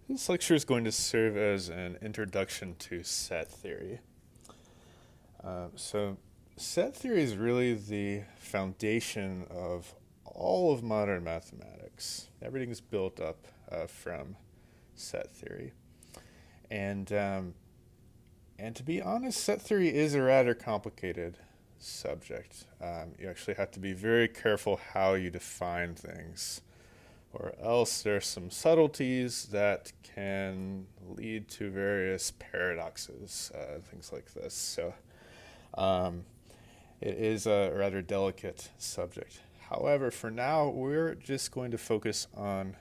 This lecture is going to serve as an introduction to set theory. So, set theory is really the foundation of all of modern mathematics. Everything is built up from set theory. And, um, and to be honest, set theory is a rather complicated subject. You actually have to be very careful how you define things, or else there's some subtleties that can lead to various paradoxes, things like this. So um, it is a rather delicate subject. However, for now, we're just going to focus on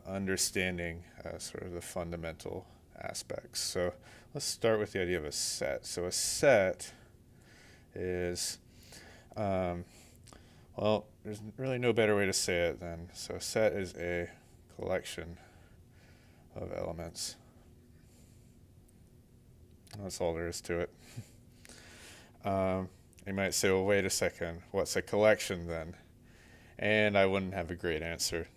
understanding sort of the fundamental aspects. So let's start with the idea of a set. So a set is um, well, there's really no better way to say it than so. A set is a collection of elements. That's all there is to it. Um, you might say, well, wait a second, what's a collection then? And I wouldn't have a great answer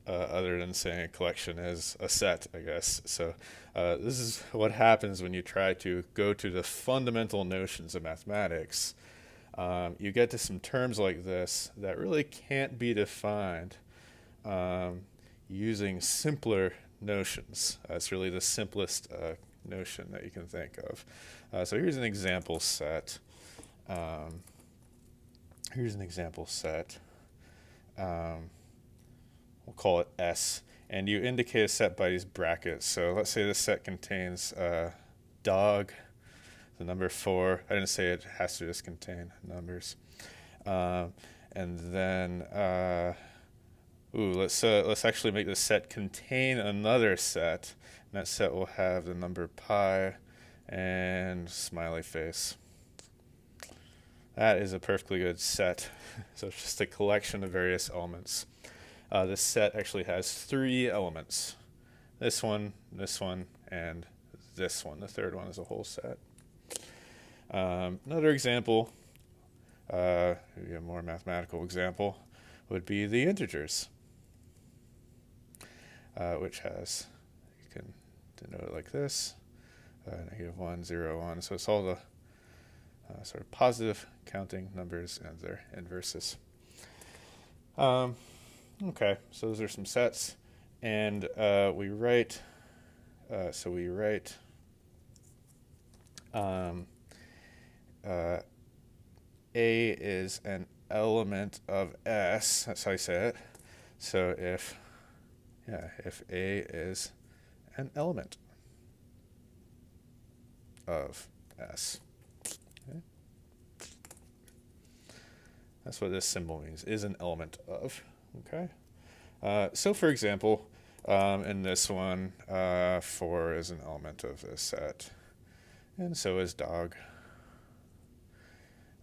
other than saying a collection is a set, I guess. So this is what happens when you try to go to the fundamental notions of mathematics. You get to some terms like this that really can't be defined um, using simpler notions. It's really the simplest notion that you can think of. So here's an example set. Um, here's an example set. Um, we'll call it S. And you indicate a set by these brackets. So let's say this set contains dog, the number 4. I didn't say it has to just contain numbers. Um, and then, let's actually make the set contain another set. And that set will have the number pi and smiley face. That is a perfectly good set. So it's just a collection of various elements. This set actually has 3 elements. This one, and this one. The third one is a whole set. Another example, a more mathematical example, would be the integers, which has, you can denote it like this, -1, 0, 1. So it's all the sort of positive counting numbers and their inverses. Okay, so those are some sets, and we write. Um, uh, A is an element of S. That's how you say it. So if A is an element of S. Okay. That's what this symbol means, is an element of. Okay. So for example, in this one, 4 is an element of this set, and so is dog.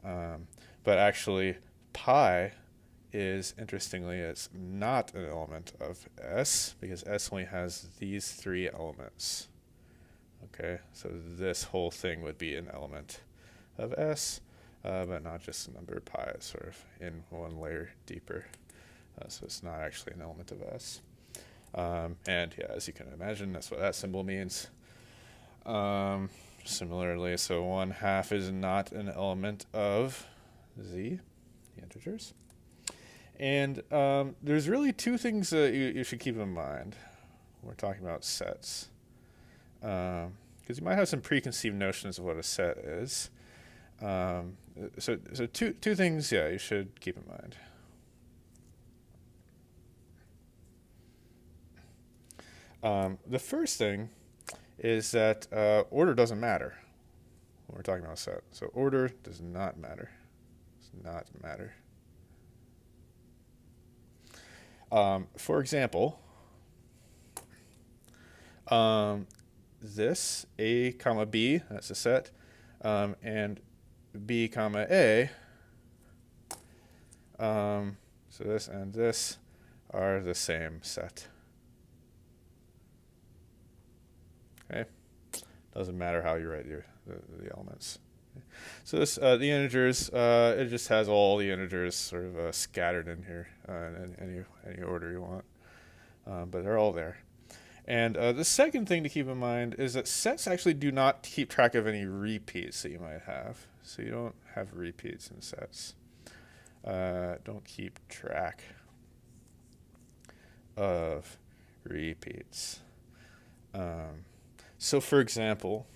But actually, pi is, interestingly, it's not an element of S, because S only has these 3 elements. Okay, so this whole thing would be an element of S, but not just the number pi. It's sort of in one layer deeper. So it's not actually an element of S. And yeah, as you can imagine, that's what that symbol means. Similarly, so 1/2 is not an element of Z, the integers. And there's really 2 things that you should keep in mind when we're talking about sets. Because you might have some preconceived notions of what a set is. So two things, yeah, you should keep in mind. The first thing is that order doesn't matter when we're talking about a set. So order does not matter. Does not matter. For example, this A comma B, that's a set, and B comma A, so this and this are the same set. Okay, doesn't matter how you write the elements. So this the integers, it just has all the integers sort of scattered in here in any order you want, but they're all there. And the second thing to keep in mind is that sets actually do not keep track of any repeats that you might have. So you don't have repeats in sets. Don't keep track of repeats. So for example,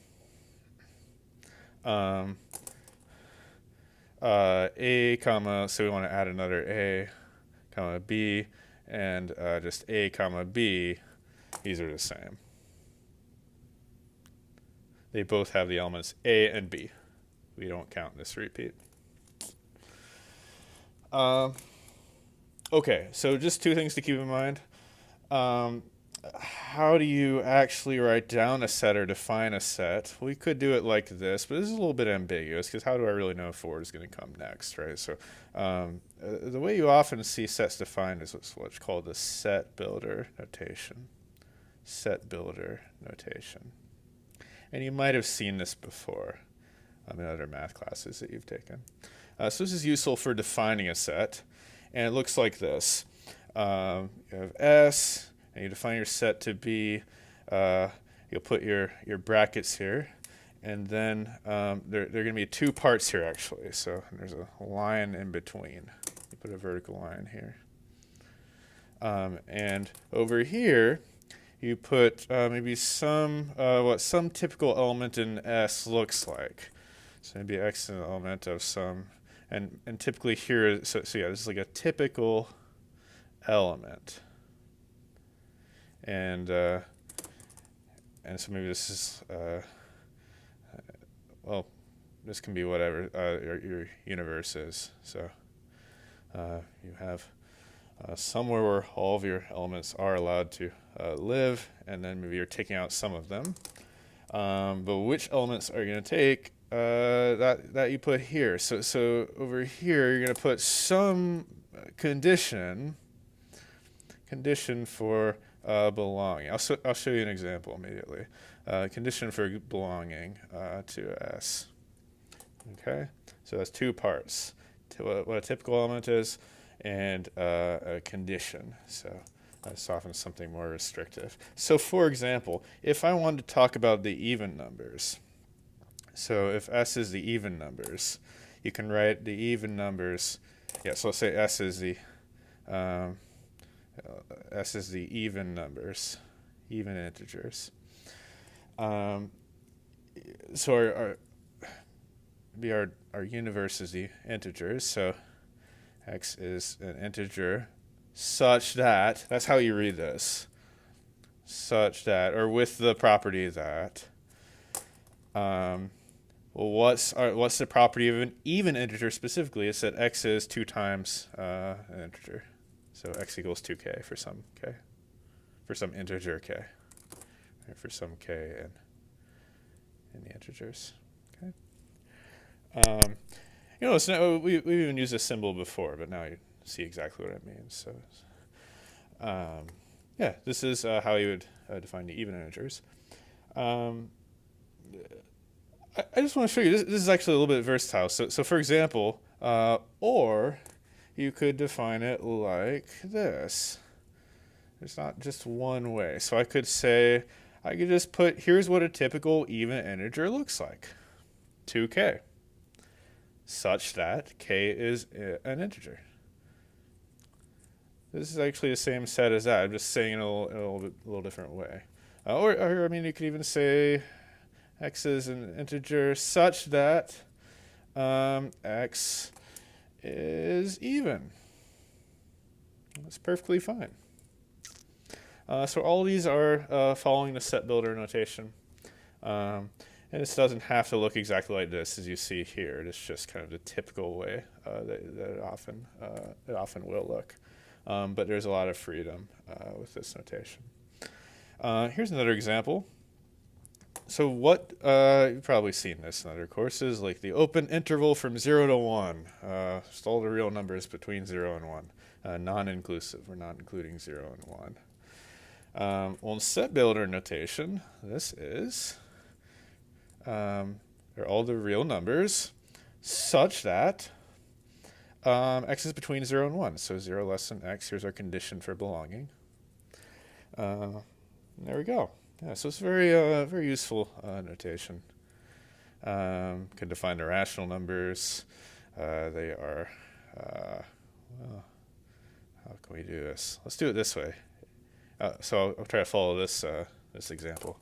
A comma, so we want to add another A comma B, and just A comma B, these are the same. They both have the elements A and B. We don't count this repeat. Okay, so just two things to keep in mind. How do you actually write down a set or define a set? We could do it like this, but this is a little bit ambiguous because how do I really know if forward is going to come next, right? So the way you often see sets defined is what's called the set builder notation. Set builder notation. And you might have seen this before in other math classes that you've taken. So this is useful for defining a set, and it looks like this. You have S, and you define your set to be, you'll put your brackets here, and then there are going to be two parts here actually. So there's a line in between. You put a vertical line here. And over here, you put maybe what some typical element in S looks like. So maybe X is an element of some, and typically here, so yeah, this is like a typical element. And so maybe this is, well, this can be whatever your universe is. So you have somewhere where all of your elements are allowed to live, and then maybe you're taking out some of them. But which elements are you going to take? That you put here. So over here, you're going to put some condition for belonging. I'll show you an example immediately. Condition for belonging to S. Okay, so that's two parts. What a typical element is, and a condition. So that's often something more restrictive. So for example, if I wanted to talk about the even numbers, so if S is the even numbers, you can write the even numbers. Yeah, so let's say S is the even numbers, even integers. So our universe is the integers. So X is an integer such that, that's how you read this, such that, or with the property that. Well, what's the property of an even integer specifically? It's that X is 2 times an integer. So X equals 2k for some k, for some integer k, right, for some k in the integers. Okay. We've even used this symbol before, but now you see exactly what it means. So, yeah, this is how you would define the even integers. I just want to show you, this is actually a little bit versatile. So for example, or you could define it like this. There's not just one way. So I could say, I could just put, here's what a typical even integer looks like. 2k. Such that k is an integer. This is actually the same set as that. I'm just saying it in a little different way. Or I mean, you could even say X is an integer such that X is even. That's perfectly fine. So all these are following the set builder notation. And this doesn't have to look exactly like this as you see here. It's just kind of the typical way that it often will look. But there's a lot of freedom with this notation. Here's another example. So what, you've probably seen this in other courses, like the open interval from 0 to 1. Just all the real numbers between 0 and 1. Non-inclusive, we're not including 0 and 1. Well, in set builder notation, this is, they're all the real numbers such that X is between 0 and 1. So 0 less than X, here's our condition for belonging. And there we go. Yeah, so it's very very useful notation. Can define irrational numbers. They are, well, how can we do this? Let's do it this way. So I'll try to follow this example.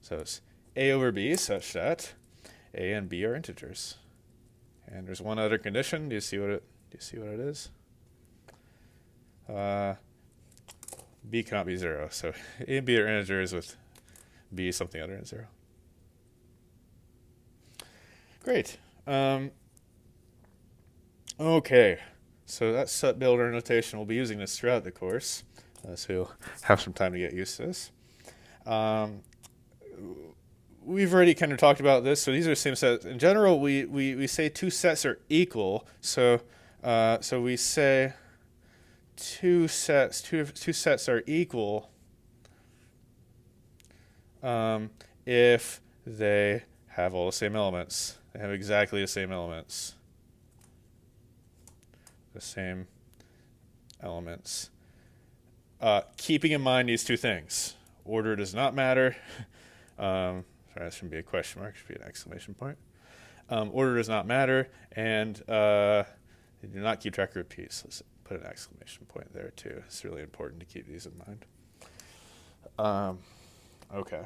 So it's a over b such that a and b are integers. And there's one other condition. Do you see what it is? B cannot be 0. So a and b are integers with b something other than 0. Great. Okay. So that's set builder notation. We'll be using this throughout the course. So you'll have some time to get used to this. We've already kind of talked about this. So these are the same sets. In general, we say two sets are equal. So we say two sets are equal if they have all the same elements. They have exactly the same elements. Keeping in mind these two things. Order does not matter. Sorry, that shouldn't be a question mark. It should be an exclamation point. Order does not matter, and they do not keep track of repeats. Let's put an exclamation point there too. It's really important to keep these in mind. Okay.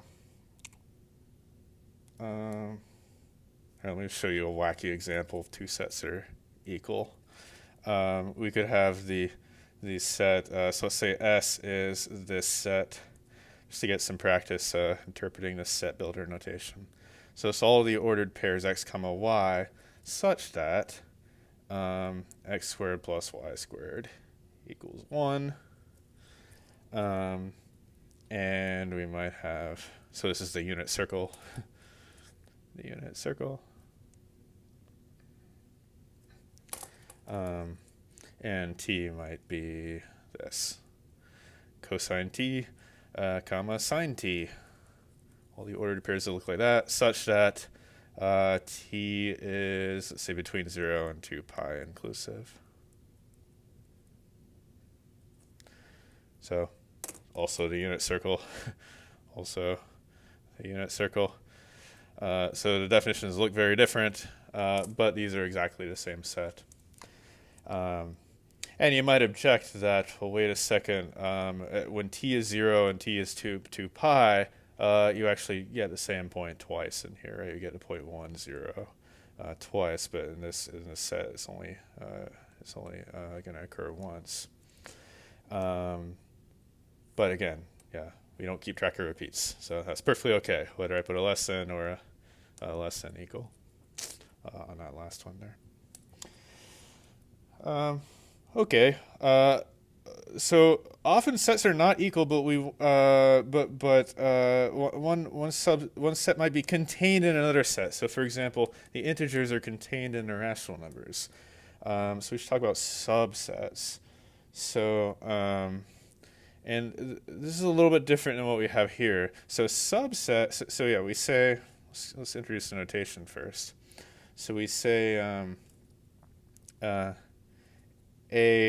Let me show you a wacky example of two sets that are equal. We could have the set, so let's say S is this set, just to get some practice interpreting this set builder notation. So it's all the ordered pairs x comma y such that x squared plus y squared equals 1. And we might have, so this is the unit circle, the unit circle. And t might be this, cosine t, comma sine t. All the ordered pairs that look like that, such that t is, let's say, between 0 and 2 pi inclusive. So also the unit circle, also the unit circle. So the definitions look very different, but these are exactly the same set. And you might object that, well, wait a second, when t is 0 and t is 2 pi, you actually get the same point twice in here, right? You get the point 1, 0 twice, but in this set, it's only going to occur once. But again, yeah, we don't keep track of repeats, so that's perfectly okay, whether I put a less than or a less than equal on that last one there. Okay. So often sets are not equal, but one set might be contained in another set. So for example, the integers are contained in irrational numbers. So we should talk about subsets. So and this is a little bit different than what we have here. So subset. So yeah, we say, let's introduce the notation first. So we say A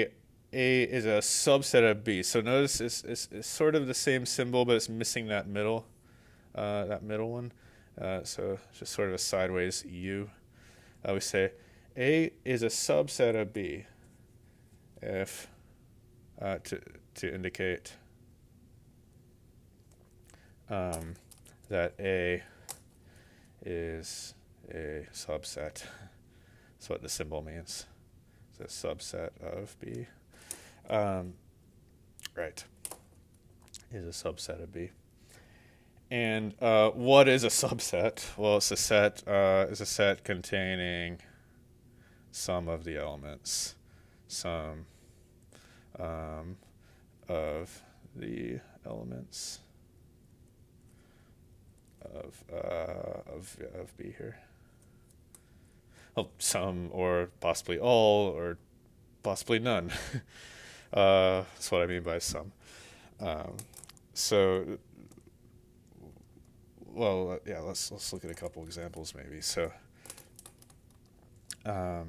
is a subset of B. So notice it's sort of the same symbol, but it's missing that middle one. So just sort of a sideways U. We say A is a subset of B if to indicate that A is a subset. That's what the symbol means. It's a subset of B. Right. Is a subset of B. And what is a subset? Well, it's a set containing some of the elements, some of the elements of B here. Well, some, or possibly all, or possibly none. That's what I mean by some. So, well, yeah, let's look at a couple examples maybe. So, yeah,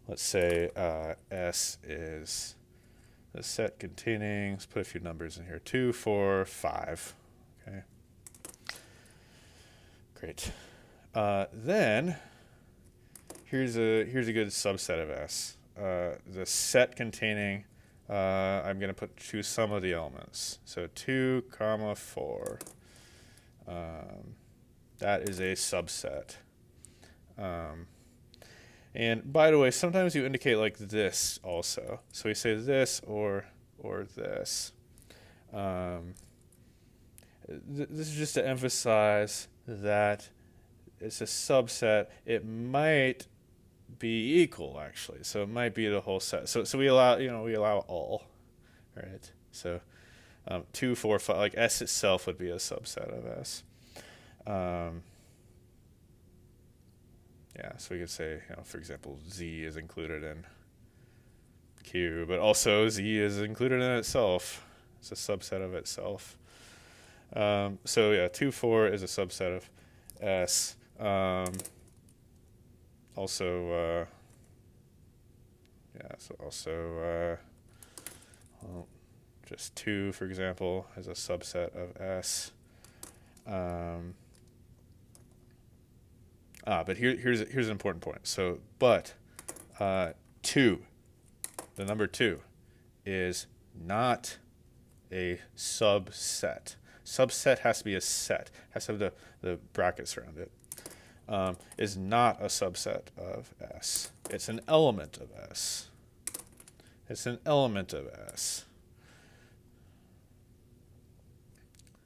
let's say S is the set containing, let's put a few numbers in here, 2, 4, 5. Okay, great. Then here's a good subset of S. The set containing, I'm going to choose some of the elements. So 2, comma 4. That is a subset. And by the way, sometimes you indicate like this also. So we say this or this. This is just to emphasize that it's a subset. It might be equal actually, so it might be the whole set. So we allow all, right? So 2, 4, 5, like S itself would be a subset of S. Yeah, so we could say, for example, Z is included in Q, but also Z is included in itself. It's a subset of itself. So yeah, 2, 4 is a subset of S. Just 2, for example, is a subset of S. But here's an important point. So, but 2, the number 2, is not a subset. Subset has to be a set. Has to have the brackets around it. Is not a subset of S. It's an element of S. It's an element of S.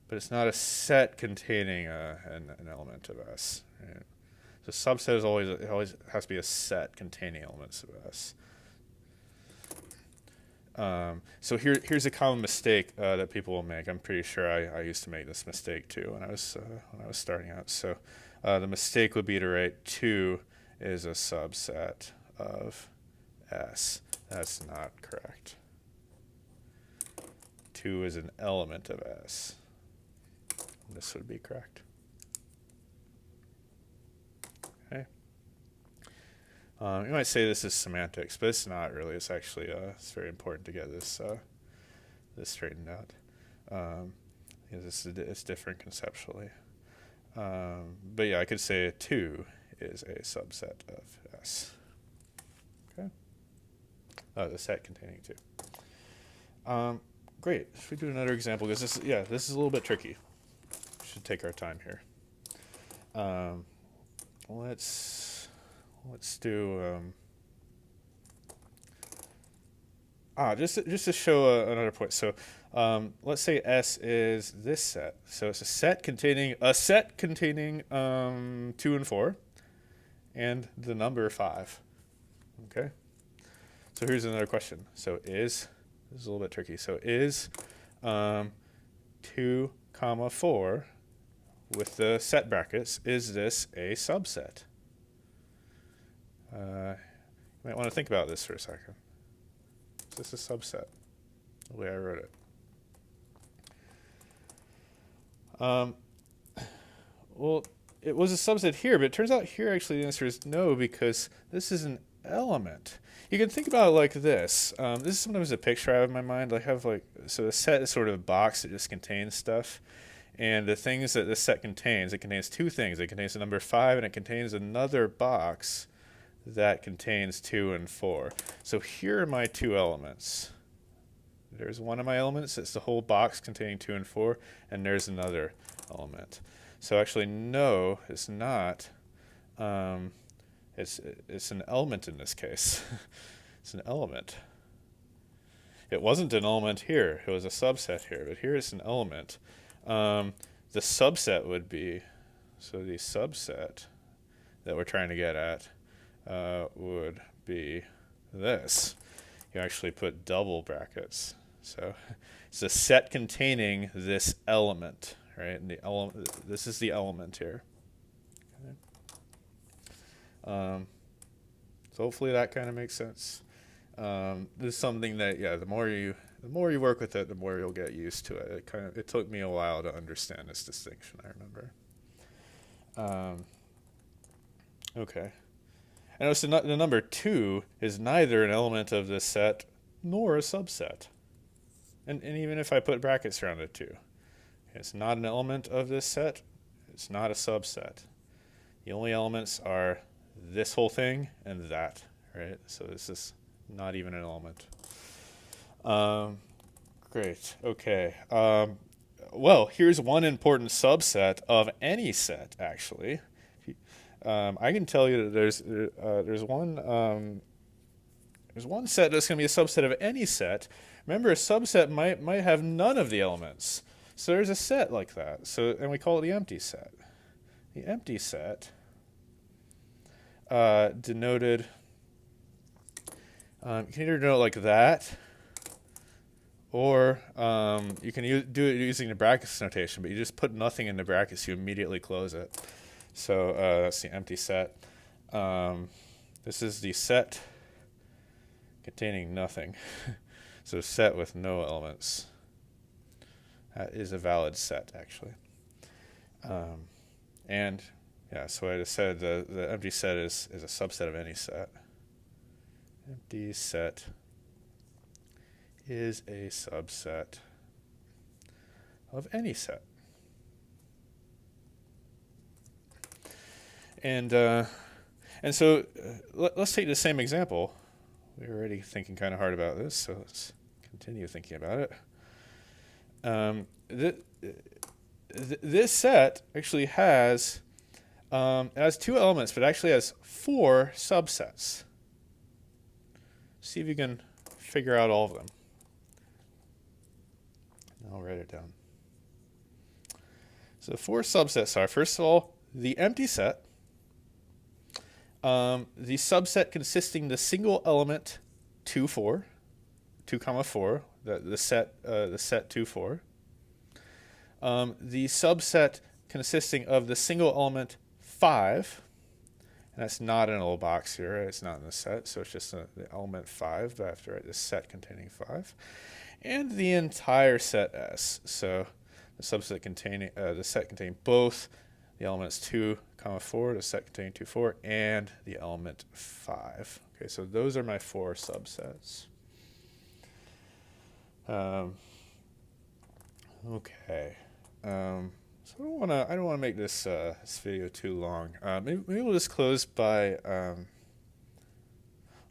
But it's not a set containing an element of S. Right? So subset is always has to be a set containing elements of S. So here's a common mistake that people will make. I'm pretty sure I used to make this mistake too when I was starting out. So the mistake would be to write 2 is a subset of S. That's not correct. 2 is an element of S. This would be correct. Okay. You might say this is semantics, but it's not really. It's actually it's very important to get this straightened out. Because it's different conceptually. But yeah, I could say 2 is a subset of S. Okay. The set containing 2. Great. Should we do another example? Because this is a little bit tricky. We should take our time here. Let's do just to show another point. So let's say S is this set. So it's a set containing 2 and 4 and the number 5. Okay. So here's another question. So this is a little bit tricky. So is 2, 4 with the set brackets, is this a subset? You might want to think about this for a second. Is this a subset? The way I wrote it. Well, it was a subset here, but it turns out here actually the answer is no, because this is an element. You can think about it like this. This is sometimes a picture I have in my mind. I have so the set is sort of a box that just contains stuff. And the things that this set contains, it contains 2 things. It contains the number 5, and it contains another box that contains 2 and 4. So here are my 2 elements. There's one of my elements. It's the whole box containing 2 and 4, and there's another element. So actually, no, it's not. It's an element in this case. It's an element. It wasn't an element here. It was a subset here, but here it's an element. The subset would be, so the subset that we're trying to get at would be this. You actually put double brackets. So it's a set containing this element, right? And this is the element here. Okay. So hopefully that kind of makes sense. This is something that, the more you work with it, the more you'll get used to it. It took me a while to understand this distinction, I remember. Okay. And so the number 2 is neither an element of this set nor a subset. and even if I put brackets around it too, it's not an element of this set. It's not a subset. The only elements are this whole thing and that, right? So this is not even an element. Great. Okay. Well, here's one important subset of any set, actually. I can tell you that there's one set that's going to be a subset of any set. Remember, a subset might have none of the elements. So there's a set like that. So, and we call it the empty set. The empty set denoted, you can either denote like that, or you can do it using the brackets notation, but you just put nothing in the brackets, you immediately close it. So that's the empty set. This is the set containing nothing. So set with no elements. That is a valid set, actually. And yeah, so I just said the empty set is a subset of any set. Empty set is a subset of any set. And so let's take the same example. We're already thinking kind of hard about this, so let's continue thinking about it. This set actually has it has 2 elements, but it actually has 4 subsets. See if you can figure out all of them. I'll write it down. So the 4 subsets are, first of all, the empty set, the subset consisting the single element 2, 4, 2, 4, the set 2, 4. The subset consisting of the single element 5, and that's not in a little box here, right? It's not in the set, so it's just the element 5, but I have to write the set containing 5. And the entire set S, so the subset containing, the set containing both the elements 2, 4, the set containing 2, 4, and the element 5. Okay, so those are my 4 subsets. Okay. So I don't want to make this video too long. Maybe we'll just close by let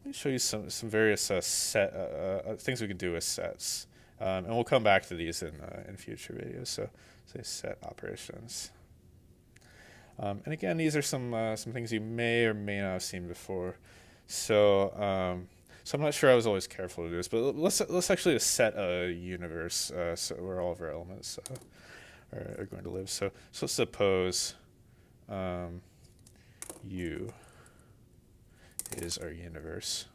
me show you some various things we can do with sets, and we'll come back to these in future videos. So say set operations. And again, these are some things you may or may not have seen before. So I'm not sure I was always careful to do this, but let's actually just set a universe so where all of our elements are going to live. So let's suppose U is our universe.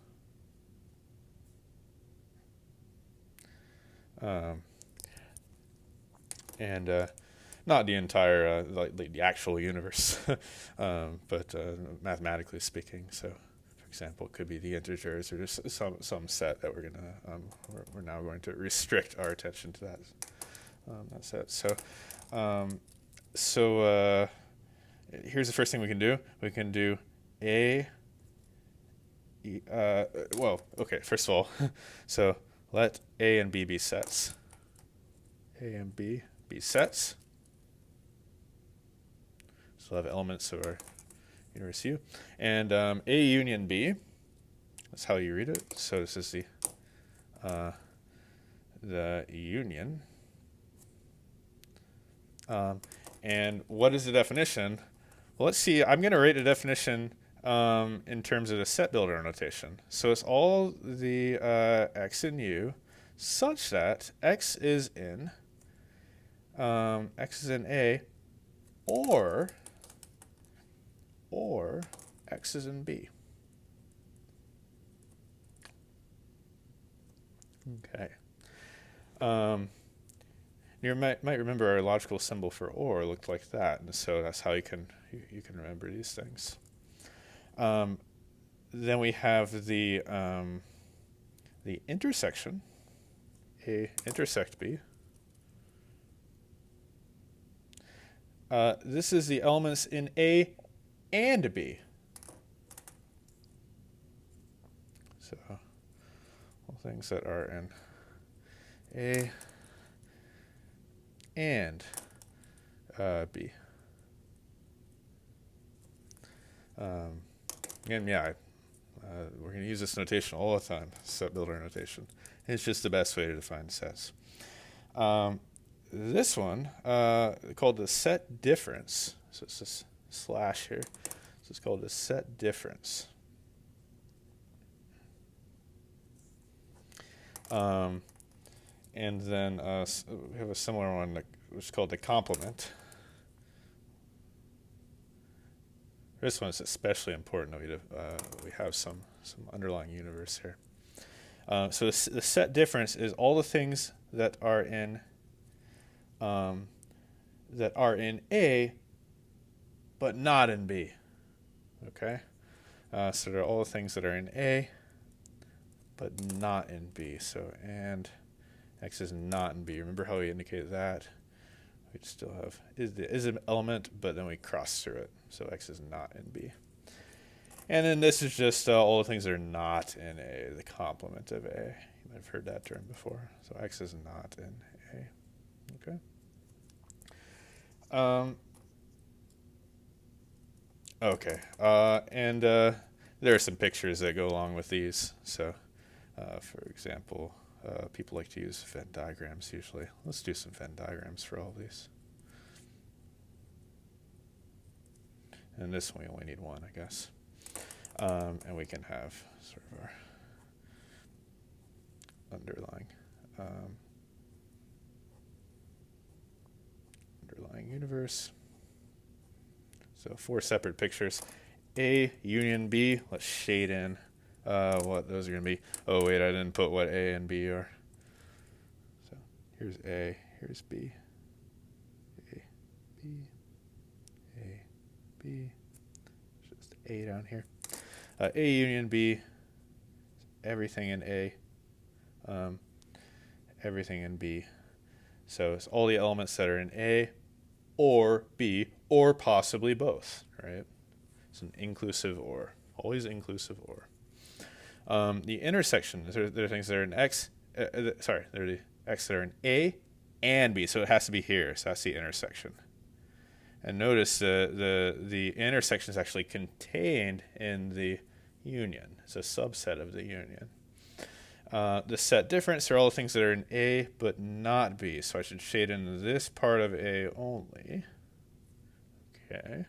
And not the entire, like the actual universe, but mathematically speaking. So, for example, it could be the integers or just some set that we're now going to restrict our attention to that set. So here's the first thing we can do. We can do first of all, so let A and B be sets. A and B be sets. So we'll have elements of our universe U. And A union B, that's how you read it. So this is the union. And what is the definition? Well, let's see. I'm going to write the definition in terms of the set builder notation. So it's all the x in U such that x is in A or x is in B. Okay. You might remember our logical symbol for or looked like that, and so that's how you can remember these things. Then we have the intersection, A intersect B. This is the elements in A and B. So all things that are in A and B. And yeah, we're going to use this notation all the time, set builder notation. It's just the best way to define sets. This one, called the set difference. So it's this slash here. So it's called the set difference. And then we have a similar one which is called the complement. This one is especially important that we have some underlying universe here. So the set difference is all the things that are in A, but not in B. Okay, so they're all the things that are in A, but not in B. So and X is not in B. Remember how we indicated that? We still have is an element, but then we cross through it. So X is not in B. And then this is just all the things that are not in A, the complement of A. You might have heard that term before. So X is not in A. Okay. Okay. And there are some pictures that go along with these. So, for example, people like to use Venn diagrams usually. Let's do some Venn diagrams for all these. And this one we only need one, I guess. And we can have sort of our underlying universe. So 4 separate pictures. A union B. Let's shade in what those are going to be. Oh, wait, I didn't put what A and B are. So here's A, here's B. A, B, A, B. Just A down here. A union B, everything in A, everything in B. So it's all the elements that are in A or B or possibly both, right? It's an inclusive or, always inclusive or. The intersection, there are things that are in X, there are the X that are in A and B, so it has to be here, so that's the intersection. And notice the intersection is actually contained in the union. It's a subset of the union. The set difference are all the things that are in A but not B. So I should shade in this part of A only. Okay.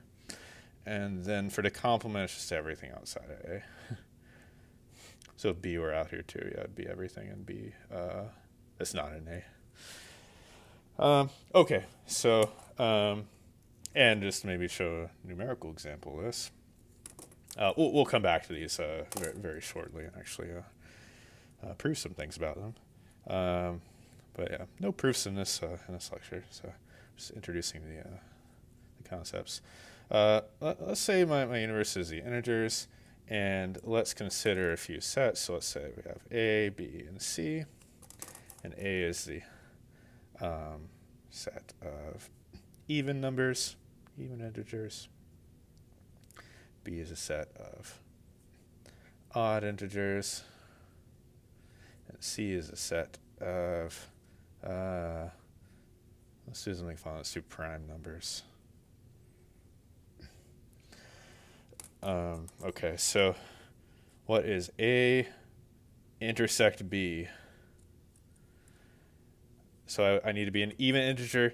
And then for the complement, it's just everything outside of A. So if B were out here too, yeah, it'd be everything in B that's not in A. Okay, so and just maybe show a numerical example of this. We'll come back to these very, very shortly and actually prove some things about them. But yeah, no proofs in this lecture, so just introducing the concepts. Let's say my universe is the integers, and let's consider a few sets. So let's say we have A, B, and C, and A is the set of even numbers, even integers. B is a set of odd integers, and C is a set of, let's do something fun, let's do prime numbers. Okay, so what is A intersect B? So I need to be an even integer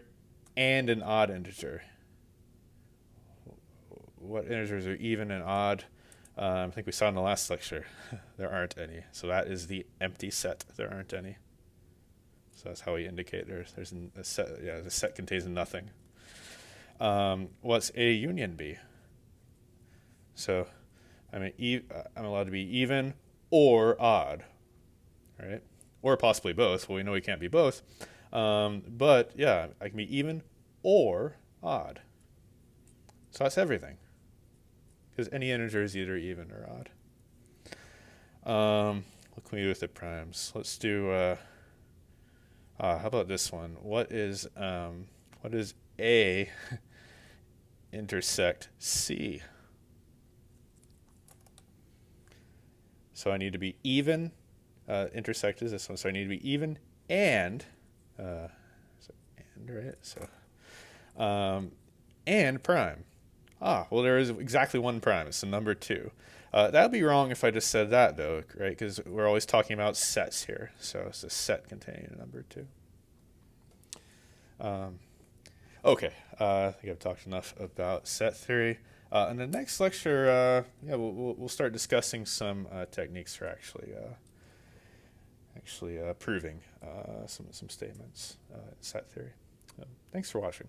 and an odd integer. What integers are even and odd? I think we saw in the last lecture. There aren't any. So that is the empty set. There aren't any. So that's how we indicate there's a set. Yeah, the set contains nothing. What's A union B? So I'm allowed to be even or odd, right? Or possibly both. Well, we know we can't be both. But yeah, I can be even or odd. So that's everything. Because any integer is either even or odd. What can we do with the primes? Let's do, how about this one? What is A intersect C? So I need to be even, intersect is this one, so I need to be even and and right, and prime. Well, there is exactly one prime. It's the number 2. That would be wrong if I just said that, though, right? Because we're always talking about sets here. So it's a set containing a number 2. Okay, I think I've talked enough about set theory. In the next lecture, we'll start discussing some techniques for actually proving some statements in set theory. Thanks for watching.